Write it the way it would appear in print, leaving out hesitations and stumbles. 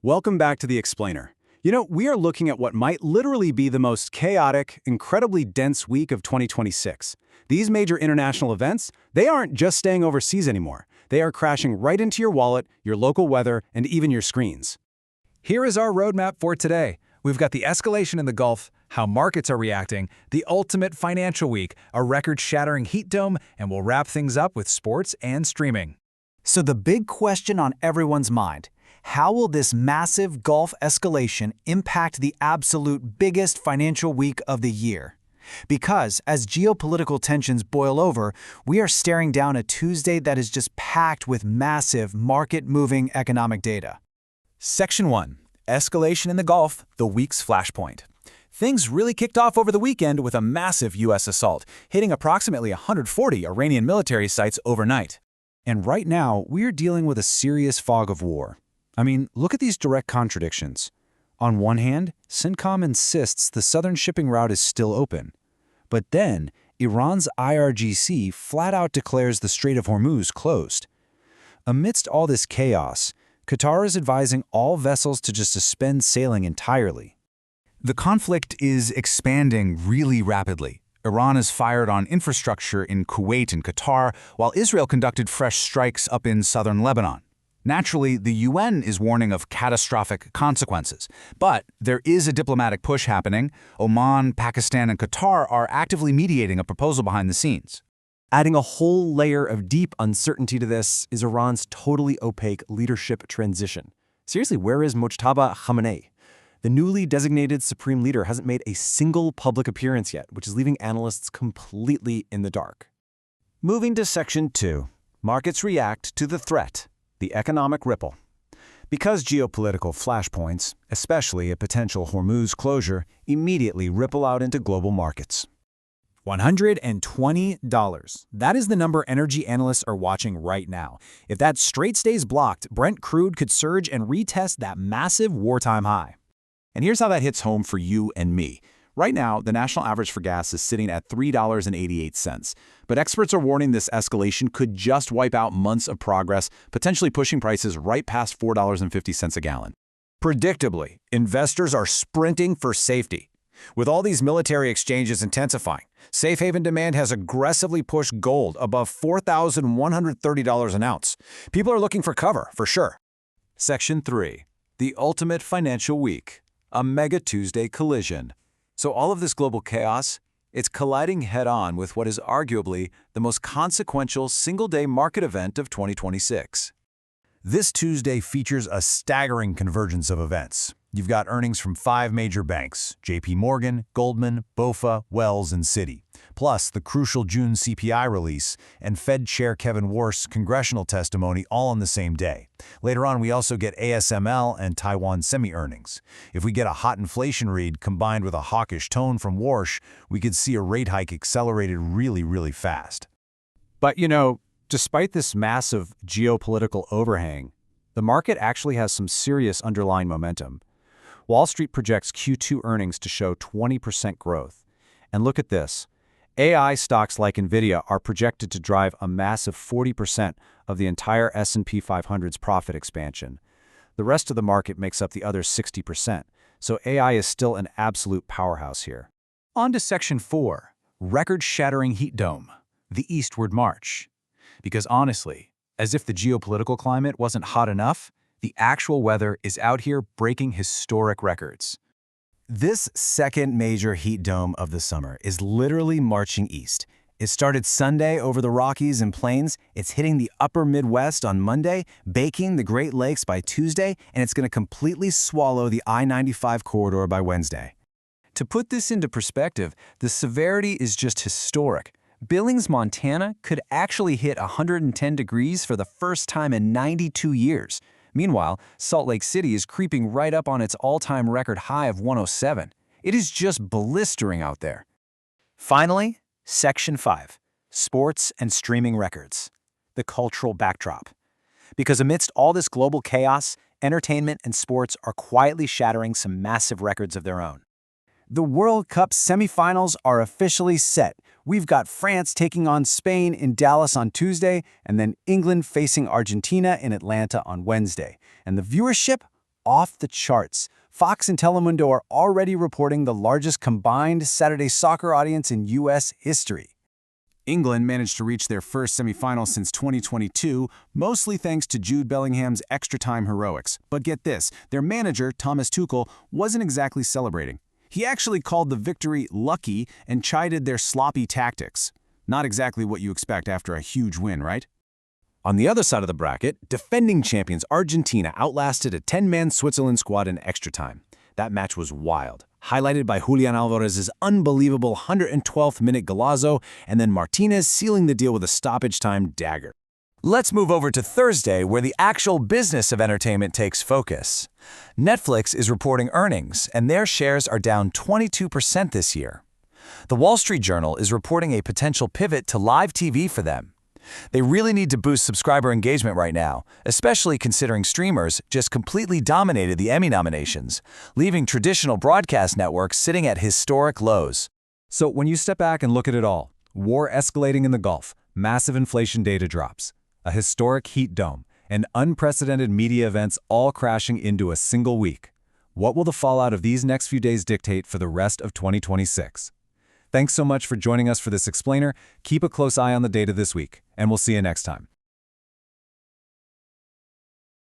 Welcome back to The Explainer. We are looking at what might literally be the most chaotic, incredibly dense week of 2026. These major international events, they aren't just staying overseas anymore. They are crashing right into your wallet, your local weather, and even your screens. Here is our roadmap for today. We've got the escalation in the Gulf, how markets are reacting, the ultimate financial week, a record-shattering heat dome, and we'll wrap things up with sports and streaming. So the big question on everyone's mind: how will this massive Gulf escalation impact the absolute biggest financial week of the year? Because as geopolitical tensions boil over, we are staring down a Tuesday that is just packed with massive, market-moving economic data. Section 1. Escalation in the Gulf, the week's flashpoint. Things really kicked off over the weekend with a massive U.S. assault, hitting approximately 140 Iranian military sites overnight. And right now, we're dealing with a serious fog of war. I mean, look at these direct contradictions. On one hand, CENTCOM insists the southern shipping route is still open. But then, Iran's IRGC flat out declares the Strait of Hormuz closed. Amidst all this chaos, Qatar is advising all vessels to just suspend sailing entirely. The conflict is expanding really rapidly. Iran has fired on infrastructure in Kuwait and Qatar, while Israel conducted fresh strikes up in southern Lebanon. Naturally, the UN is warning of catastrophic consequences. But there is a diplomatic push happening. Oman, Pakistan, and Qatar are actively mediating a proposal behind the scenes. Adding a whole layer of deep uncertainty to this is Iran's totally opaque leadership transition. Seriously, where is Mojtaba Khamenei? The newly designated supreme leader hasn't made a single public appearance yet, which is leaving analysts completely in the dark. Moving to Section 2. Markets react to the threat. The economic ripple. Because geopolitical flashpoints, especially a potential Hormuz closure, immediately ripple out into global markets. $120. That is the number energy analysts are watching right now. If that strait stays blocked, Brent crude could surge and retest that massive wartime high. And here's how that hits home for you and me. Right now, the national average for gas is sitting at $3.88. But experts are warning this escalation could just wipe out months of progress, potentially pushing prices right past $4.50 a gallon. Predictably, investors are sprinting for safety. With all these military exchanges intensifying, safe haven demand has aggressively pushed gold above $4,130 an ounce. People are looking for cover, for sure. Section 3. The ultimate financial week. A mega Tuesday collision. So all of this global chaos, it's colliding head-on with what is arguably the most consequential single-day market event of 2026. This Tuesday features a staggering convergence of events. You've got earnings from 5 major banks: JP Morgan, Goldman, BofA, Wells, and Citi. Plus the crucial June CPI release and Fed Chair Kevin Warsh's congressional testimony all on the same day. Later on, we also get ASML and Taiwan semi-earnings. If we get a hot inflation read combined with a hawkish tone from Warsh, we could see a rate hike accelerated really fast. But despite this massive geopolitical overhang, the market actually has some serious underlying momentum. Wall Street projects Q2 earnings to show 20% growth. And look at this. AI stocks like NVIDIA are projected to drive a massive 40% of the entire S&P 500's profit expansion. The rest of the market makes up the other 60%, so AI is still an absolute powerhouse here. On to Section 4, record-shattering heat dome, the eastward march. Because honestly, as if the geopolitical climate wasn't hot enough, the actual weather is out here breaking historic records. This second major heat dome of the summer is literally marching east. It started Sunday over the Rockies and Plains, it's hitting the upper Midwest on Monday, baking the Great Lakes by Tuesday, and it's going to completely swallow the I-95 corridor by Wednesday. To put this into perspective, the severity is just historic. Billings, Montana could actually hit 110 degrees for the first time in 92 years. Meanwhile, Salt Lake City is creeping right up on its all-time record high of 107. It is just blistering out there. Finally, Section 5, Sports and Streaming Records, the cultural backdrop. Because amidst all this global chaos, entertainment and sports are quietly shattering some massive records of their own. The World Cup semifinals are officially set. We've got France taking on Spain in Dallas on Tuesday, and then England facing Argentina in Atlanta on Wednesday. And the viewership? off the charts. Fox and Telemundo are already reporting the largest combined Saturday soccer audience in U.S. history. England managed to reach their first semifinal since 2022, mostly thanks to Jude Bellingham's extra-time heroics. But get this, their manager, Thomas Tuchel, wasn't exactly celebrating. He actually called the victory lucky and chided their sloppy tactics. Not exactly what you expect after a huge win, right? On the other side of the bracket, defending champions Argentina outlasted a 10-man Switzerland squad in extra time. That match was wild, highlighted by Julian Alvarez's unbelievable 112th-minute golazo and then Martinez sealing the deal with a stoppage-time dagger. Let's move over to Thursday, where the actual business of entertainment takes focus. Netflix is reporting earnings, and their shares are down 22% this year. The Wall Street Journal is reporting a potential pivot to live TV for them. They really need to boost subscriber engagement right now, especially considering streamers just completely dominated the Emmy nominations, leaving traditional broadcast networks sitting at historic lows. So when you step back and look at it all, war escalating in the Gulf, massive inflation data drops, a historic heat dome, and unprecedented media events all crashing into a single week. What will the fallout of these next few days dictate for the rest of 2026? Thanks so much for joining us for this explainer. Keep a close eye on the data this week, and we'll see you next time.